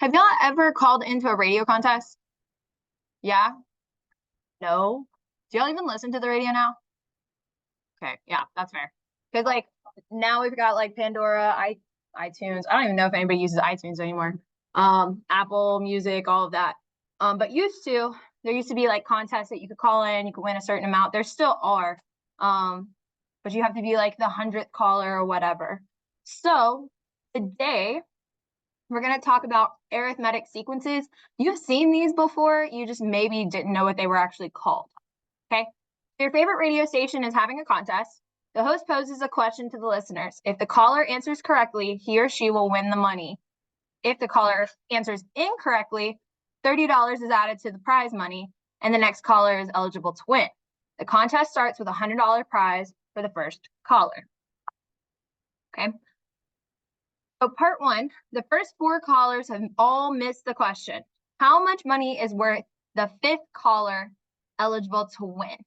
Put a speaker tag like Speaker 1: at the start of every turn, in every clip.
Speaker 1: Have y'all ever called into a radio contest? Yeah? No? Do y'all even listen to the radio now? Okay, yeah, that's fair. Because like now we've got like Pandora, iTunes. I don't even know if anybody uses iTunes anymore. Apple Music, all of that. But there used to be like contests that you could call in, you could win a certain amount. There still are. But you have to be like the 100th caller or whatever. So today we're going to talk about arithmetic sequences. You've seen these before, you just maybe didn't know what they were actually called. Okay. Your favorite radio station is having a contest. The host poses a question to the listeners. If the caller answers correctly, he or she will win the money. If the caller answers incorrectly, $30 is added to the prize money, and the next caller is eligible to win. The contest starts with a $100 prize for the first caller. Okay. So part one, the first 4 callers have all missed the question. How much money is worth the 5th caller eligible to win?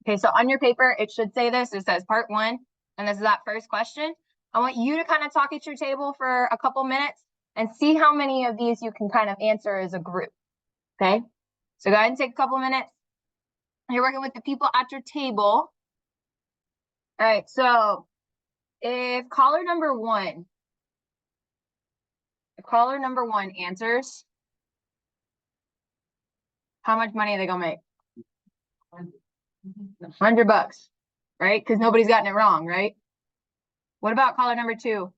Speaker 1: Okay, so on your paper, it should say this. It says part 1, and this is that first question. I want you to kind of talk at your table for a couple minutes and see how many of these you can kind of answer as a group. Okay, so go ahead and take a couple minutes. You're working with the people at your table. All right, so if caller number one answers, how much money are they gonna make? $100, right? Because nobody's gotten it wrong, right? What about caller number 2?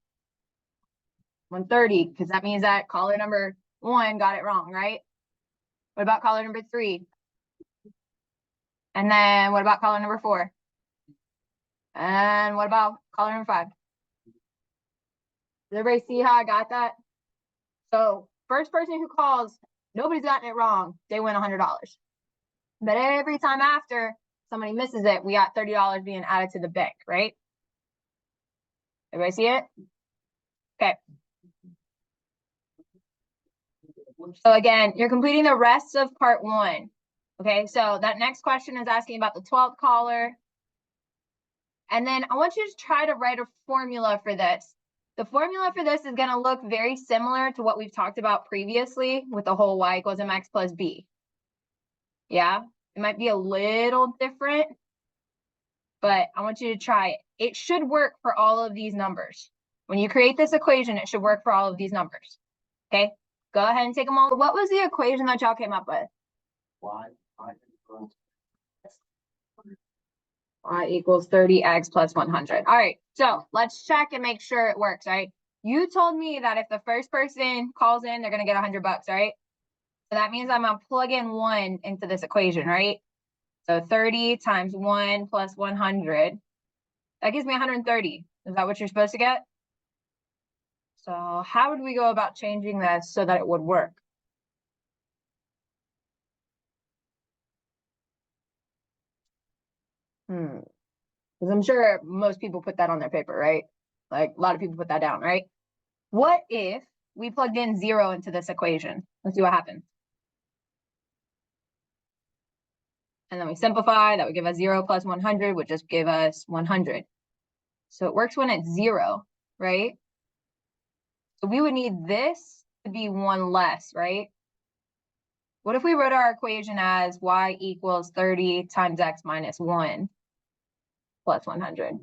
Speaker 1: 130, because that means that caller number 1 got it wrong, right? What about caller number 3? And then what about caller number 4? And what about caller number 5? Does everybody see how I got that? So first person who calls, nobody's gotten it wrong, they win $100. But every time after somebody misses it, we got $30 being added to the bank, right? Everybody see it? Okay. So again, you're completing the rest of part 1. Okay, so that next question is asking about the 12th caller. And then I want you to try to write a formula for this. The formula for this is going to look very similar to what we've talked about previously with the whole y equals mx plus b. Yeah, it might be a little different, but I want you to try it. It should work for all of these numbers. When you create this equation, it should work for all of these numbers. Okay, go ahead and take them all. What was the equation that y'all came up with? Y equals 30x plus 100. All right, so let's check and make sure it works, right? You told me that if the first person calls in, they're going to get $100, right? So that means I'm going to plug in 1 into this equation, right? So 30 times 1 plus 100, that gives me 130. Is that what you're supposed to get? So how would we go about changing this so that it would work? Because I'm sure most people put that on their paper, right? Like a lot of people put that down, right? What if we plugged in 0 into this equation? Let's see what happens. And then we simplify, that would give us 0 plus 100, would just give us 100. So it works when it's 0, right? So we would need this to be 1 less, right? What if we wrote our equation as y equals 30 times x minus 1 plus 100?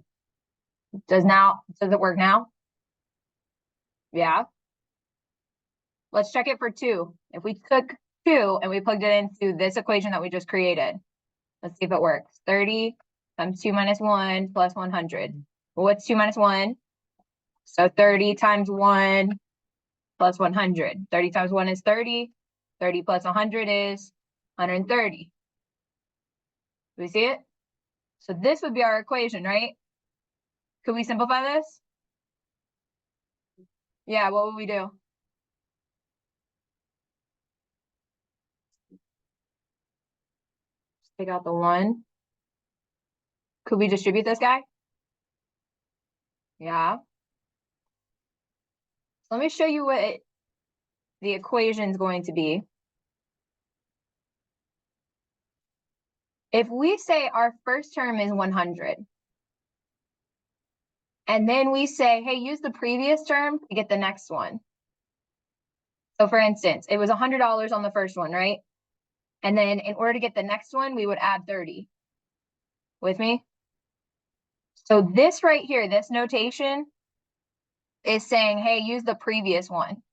Speaker 1: Does it work now? Yeah. Let's check it for 2. If we took 2 and we plugged it into this equation that we just created, let's see if it works. 30 times 2 minus 1 plus 100. Well, what's 2 minus 1? So 30 times 1 plus 100. 30 times 1 is 30. 30 plus 100 is 130. Do we see it? So this would be our equation, right? Could we simplify this? Yeah, what would we do? Just take out the 1. Could we distribute this guy? Yeah. So let me show you what the equation is going to be. If we say our first term is 100, and then we say, hey, use the previous term to get the next one. So for instance, it was $100 on the first one, right? And then in order to get the next one, we would add 30. With me? So this right here, this notation is saying, hey, use the previous one.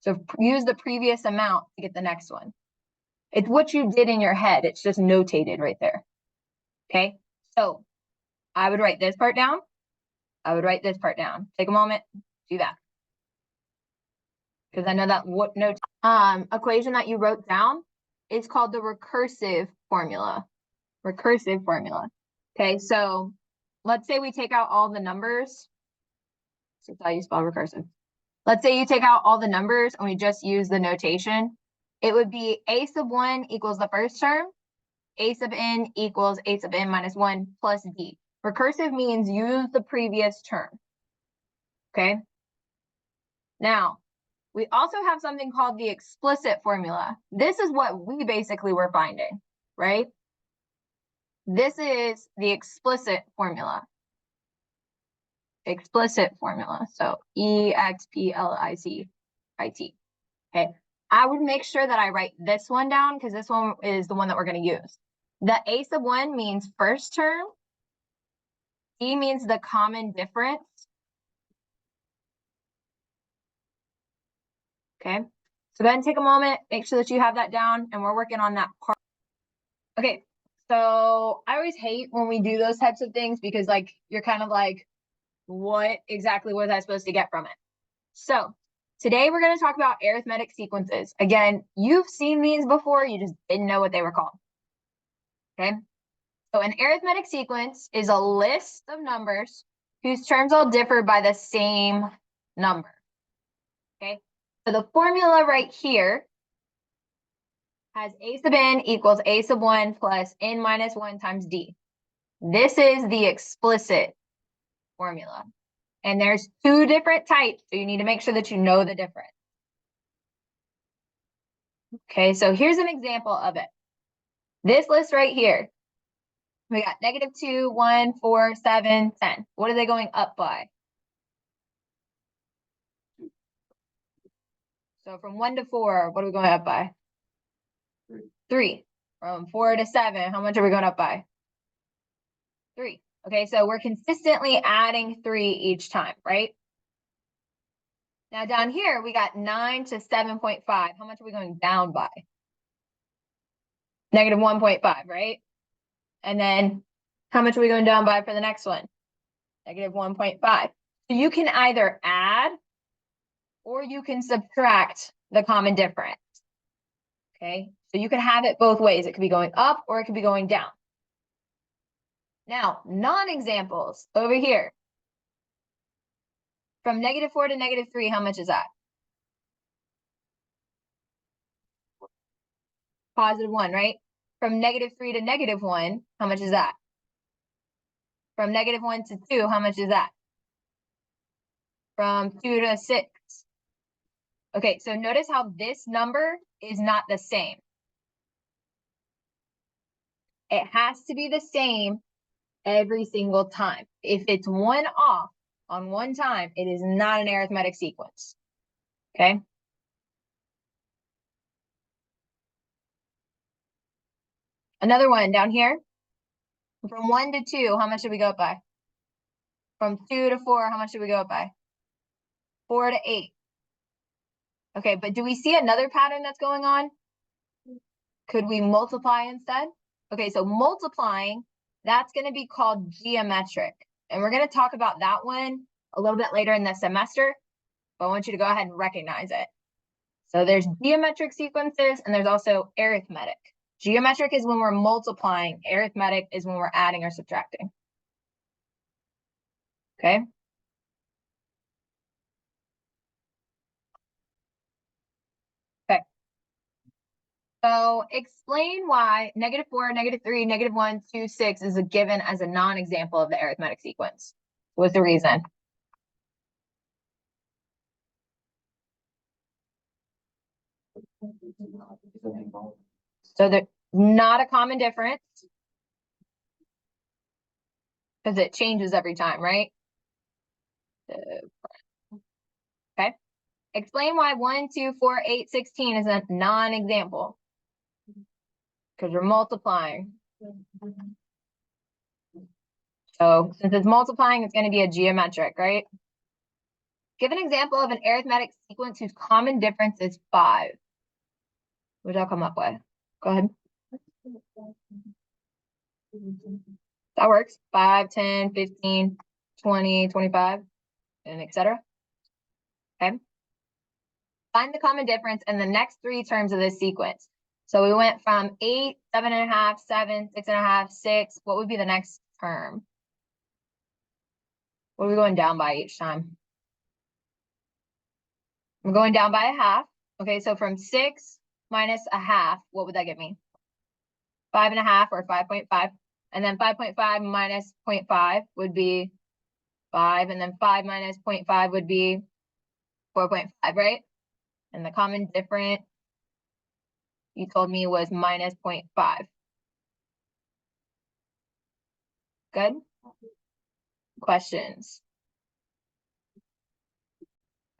Speaker 1: So use the previous amount to get the next one. It's what you did in your head. It's just notated right there. Okay, so I would write this part down. I would write this part down. Take a moment, do that. Because I know that what note equation that you wrote down is called the recursive formula. Recursive formula. Okay, so let's say we take out all the numbers. That's how you spell recursive. Let's say you take out all the numbers and we just use the notation. It would be a sub 1 equals the first term. A sub n equals a sub n minus 1 plus d. Recursive means use the previous term. Okay. Now, we also have something called the explicit formula. This is what we basically were finding, right? This is the explicit formula. Explicit formula. So E-X-P-L-I-C-I-T. Okay. I would make sure that I write this one down because this one is the one that we're going to use. The a sub 1 means first term. D means the common difference. Okay. So then take a moment, make sure that you have that down, and we're working on that part. Okay. So I always hate when we do those types of things because like you're kind of like, what exactly was I supposed to get from it? So today we're going to talk about arithmetic sequences. Again, you've seen these before, you just didn't know what they were called. Okay. So an arithmetic sequence is a list of numbers whose terms all differ by the same number. Okay. So the formula right here has a sub n equals a sub 1 plus n minus 1 times d. This is the explicit formula. And there's two different types, so you need to make sure that you know the difference. Okay, so here's an example of it. This list right here, we got -2, 1, 4, 7, 10. What are they going up by? So from 1 to 4, what are we going up by? 3. From 4 to 7, how much are we going up by? 3. Okay, so we're consistently adding 3 each time, right? Now down here, we got 9 to 7.5. How much are we going down by? -1.5, right? And then how much are we going down by for the next one? -1.5. So you can either add or you can subtract the common difference. Okay, so you can have it both ways. It could be going up or it could be going down. Now, non-examples over here. From -4 to -3, how much is that? +1, right? From -3 to -1, how much is that? From -1 to 2, how much is that? From 2 to 6. Okay, so notice how this number is not the same. It has to be the same every single time. If it's one off on one time, it is not an arithmetic sequence. Okay? Another one down here. From 1 to 2, how much did we go up by? From 2 to 4, how much did we go up by? 4 to 8. Okay, but do we see another pattern that's going on? Could we multiply instead? Okay, so multiplying, that's going to be called geometric. And we're going to talk about that one a little bit later in the semester, but I want you to go ahead and recognize it. So there's geometric sequences and there's also arithmetic. Geometric is when we're multiplying. Arithmetic is when we're adding or subtracting. Okay. Okay. So explain why -4, -3, -1, 2, 6 is given as a non-example of the arithmetic sequence. What's the reason? So there's not a common difference because it changes every time, right? Okay. Explain why 1, 2, 4, 8, 16 is a non-example. Because we're multiplying. So since it's multiplying, it's going to be a geometric, right? Give an example of an arithmetic sequence whose common difference is 5. What did I come up with? Go ahead. That works. 5, 10, 15, 20, 25, and etc. Okay. Find the common difference in the next 3 terms of this sequence. So we went from 8, 7.5, 7, 6.5, 6. What would be the next term? What are we going down by each time? We're going down by a half. Okay, so from 6 minus a half, what would that give me? 5.5 or 5.5. And then 5.5 minus 0.5 would be 5. And then 5 minus 0.5 would be 4.5, right? And the common difference you told me was minus 0.5. Good? Questions?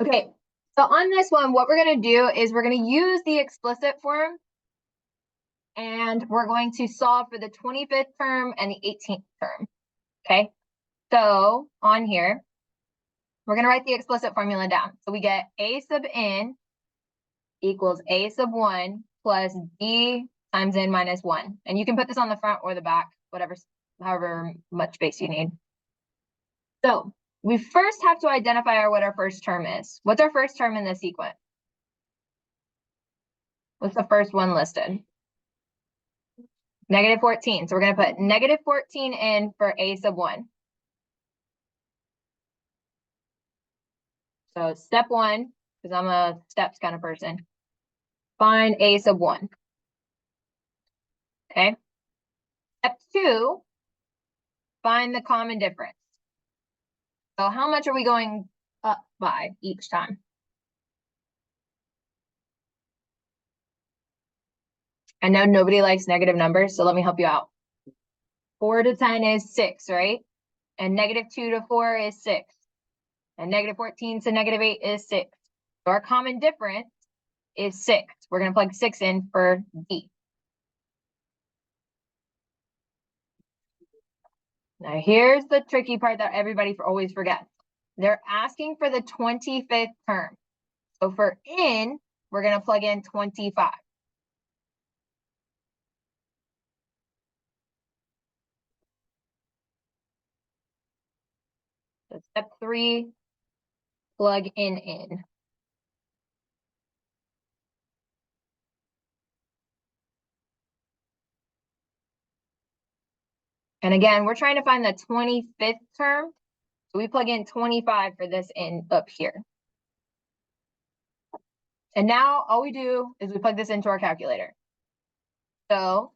Speaker 1: Okay, so on this one, what we're going to do is we're going to use the explicit form, and we're going to solve for the 25th term and the 18th term. Okay, so on here, we're going to write the explicit formula down. So we get a sub n equals a sub 1 plus d times n minus 1. And you can put this on the front or the back, however much space you need. So we first have to identify what our first term is. What's our first term in the sequence? What's the first one listed? Negative 14. So we're going to put negative 14 in for a sub 1. So step 1, because I'm a steps kind of person, find a sub 1. Okay. Step 2, find the common difference. So how much are we going up by each time? I know nobody likes negative numbers, so let me help you out. 4 to 10 is 6, right? And negative 2 to 4 is 6. And negative 14 to negative 8 is 6. So our common difference is 6. We're going to plug 6 in for D. Now here's the tricky part that everybody always forgets. They're asking for the 25th term. So for N, we're going to plug in 25. So step 3, plug in. And again, we're trying to find the 25th term. So we plug in 25 for this N up here. And now all we do is we plug this into our calculator. So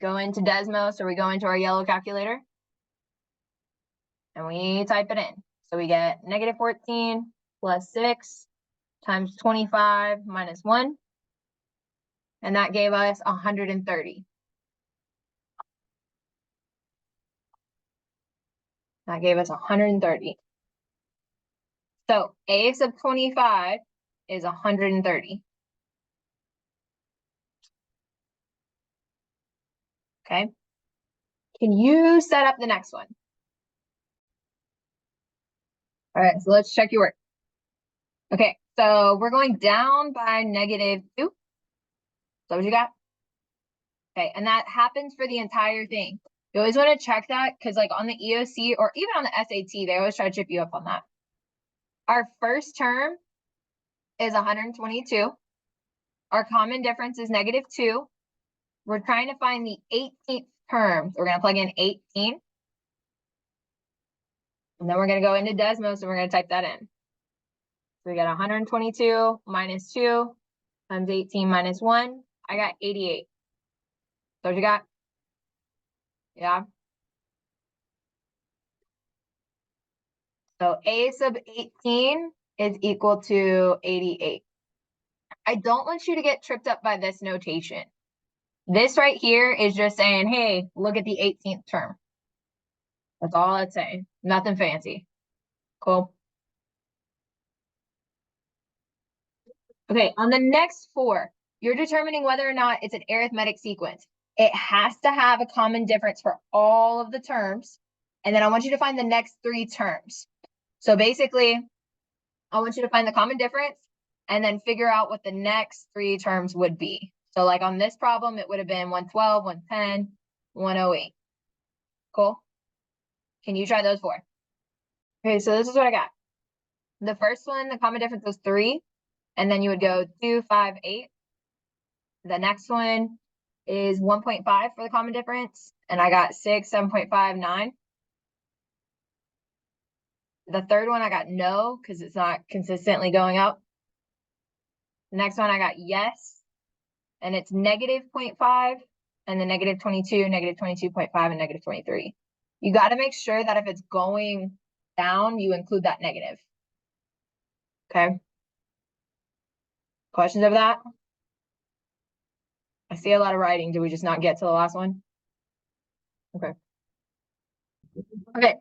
Speaker 1: go into Desmos, or we go into our yellow calculator, and we type it in. So we get negative 14 plus 6 times 25 minus 1. And that gave us 130. That gave us 130. So a sub 25 is 130. Okay. Can you set up the next one? All right, so let's check your work. Okay, so we're going down by negative 2. So what you got? Okay, and that happens for the entire thing. You always want to check that, because like on the EOC or even on the SAT, they always try to trip you up on that. Our first term is 122. Our common difference is negative 2. We're trying to find the 18th term. So we're going to plug in 18. And then we're going to go into Desmos and we're going to type that in. So we got 122 minus 2 times 18 minus 1. I got 88. So what you got? Yeah. So a sub 18 is equal to 88. I don't want you to get tripped up by this notation. This right here is just saying, hey, look at the 18th term. That's all it's saying. Nothing fancy. Cool. Okay, on the next 4, you're determining whether or not it's an arithmetic sequence. It has to have a common difference for all of the terms. And then I want you to find the next 3 terms. So basically, I want you to find the common difference and then figure out what the next 3 terms would be. So like on this problem, it would have been 112, 110, 108. Cool? Can you try those 4? Okay, so this is what I got. The first one, the common difference was 3. And then you would go 2, 5, 8. The next one is 1.5 for the common difference. And I got 6, 7.5, 9. The third one I got no, because it's not consistently going up. The next one I got yes, and it's negative 0.5, and then negative 22, negative 22.5, and negative 23. You got to make sure that if it's going down, you include that negative. Okay. Questions of that? I see a lot of writing. Did we just not get to the last one? Okay. Okay.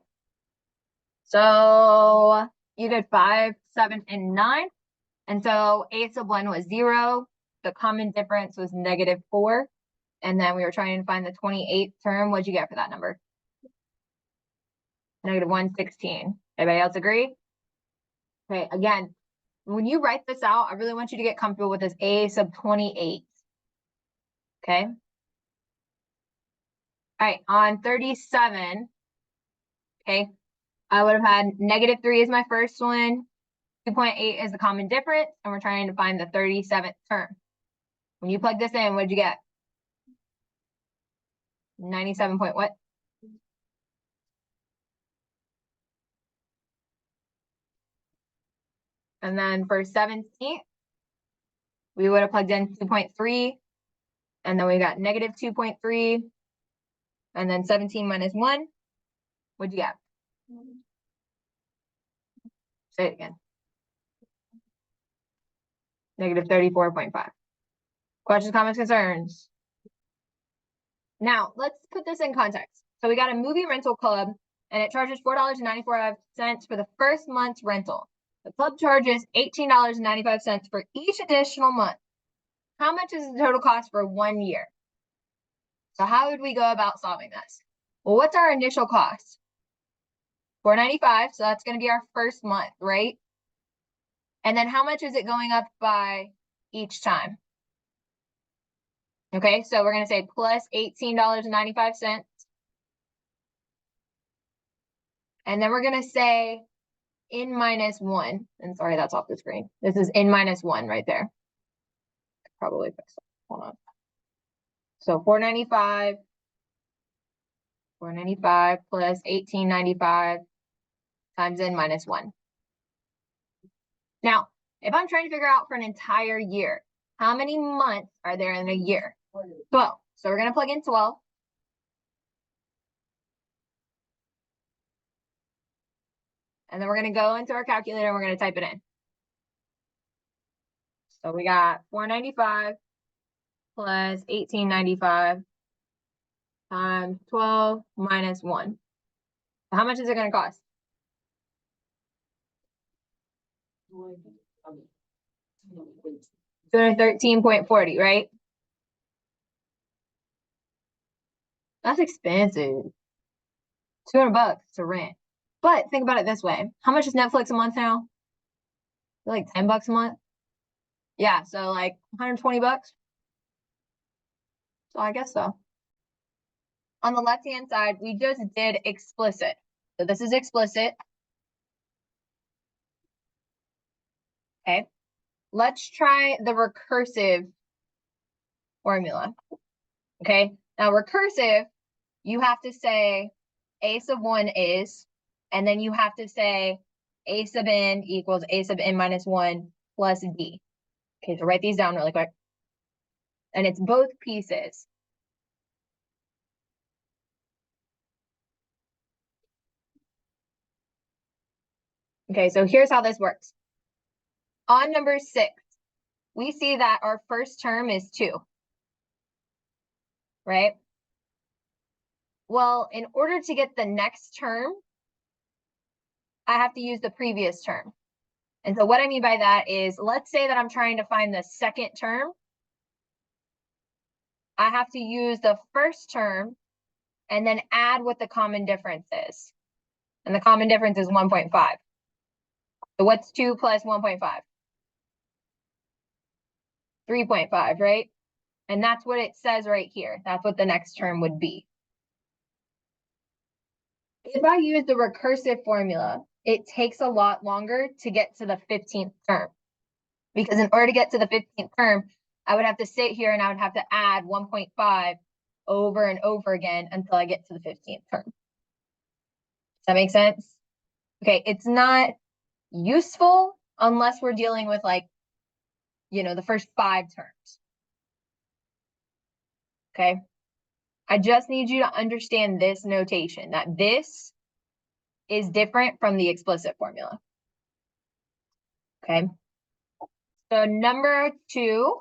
Speaker 1: So you did 5, 7, and 9. And so a sub 1 was 0. The common difference was negative 4. And then we were trying to find the 28th term. What'd you get for that number? Negative 116. Everybody else agree? Okay, again, when you write this out, I really want you to get comfortable with this a sub 28. Okay. All right, on 37, okay, I would have had negative 3 as my first one, 2.8 is the common difference, and we're trying to find the 37th term. When you plug this in, what'd you get? 97 point what? And then for 17, we would have plugged in 2.3, and then we got negative 2.3, and then 17 minus 1. What'd you get? Say it again. Negative 34.5. Questions, comments, concerns? Now, let's put this in context. So we got a movie rental club, and it charges $4.94 for the first month's rental. The club charges $18.95 for each additional month. How much is the total cost for 1 year? So how would we go about solving this? Well, what's our initial cost? $4.95, so that's going to be our first month, right? And then how much is it going up by each time? Okay, so we're going to say plus $18.95. And then we're going to say n minus 1. And sorry, that's off the screen. This is n minus 1 right there. Probably fix it. Hold on. So $4.95 plus $18.95 times n minus 1. Now, if I'm trying to figure out for an entire year, how many months are there in a year? 12. So we're going to plug in 12. And then we're going to go into our calculator and we're going to type it in. So we got $4.95 plus $18.95 times 12 minus 1. So how much is it going to cost? $213.40, right? That's expensive. $200 to rent. But think about it this way. How much is Netflix a month now? Like $10 a month? Yeah, so like $120. So I guess so. On the left-hand side, we just did explicit. So this is explicit. Okay. Let's try the recursive formula. Okay. Now recursive, you have to say a sub 1 is, and then you have to say a sub n equals a sub n minus 1 plus d. Okay, so write these down really quick. And it's both pieces. Okay, so here's how this works. On number 6, we see that our first term is 2. Right? Well, in order to get the next term, I have to use the previous term. And so what I mean by that is, let's say that I'm trying to find the second term. I have to use the first term and then add what the common difference is. And the common difference is 1.5. So what's 2 plus 1.5? 3.5, right? And that's what it says right here. That's what the next term would be. If I use the recursive formula, it takes a lot longer to get to the 15th term. Because in order to get to the 15th term, I would have to sit here and I would have to add 1.5 over and over again until I get to the 15th term. Does that make sense? Okay, it's not useful unless we're dealing with, like, you know, the first 5 terms. Okay, I just need you to understand this notation, that this is different from the explicit formula. Okay, so number 2,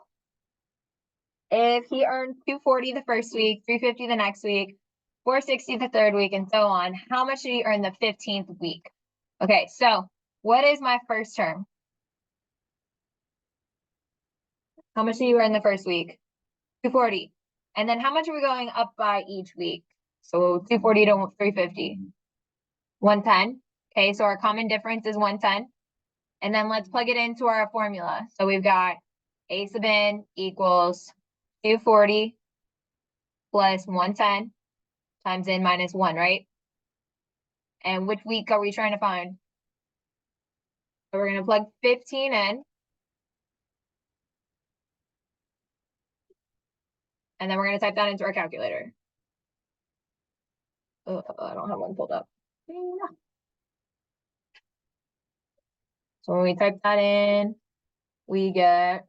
Speaker 1: if he earned 240 the first week, 350 the next week, 460 the third week, and so on, how much did he earn the 15th week? Okay, so what is my first term? How much did you earn the first week? 240. And then how much are we going up by each week? So 240 to 350. 110. Okay, so our common difference is 110. And then let's plug it into our formula. So we've got a sub n equals 240 plus 110 times n minus 1, right? And which week are we trying to find? So we're going to plug 15 in. And then we're going to type that into our calculator. Oh, I don't have one pulled up. So when we type that in, we get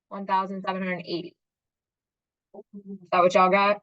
Speaker 1: 1,780. Is that what y'all got?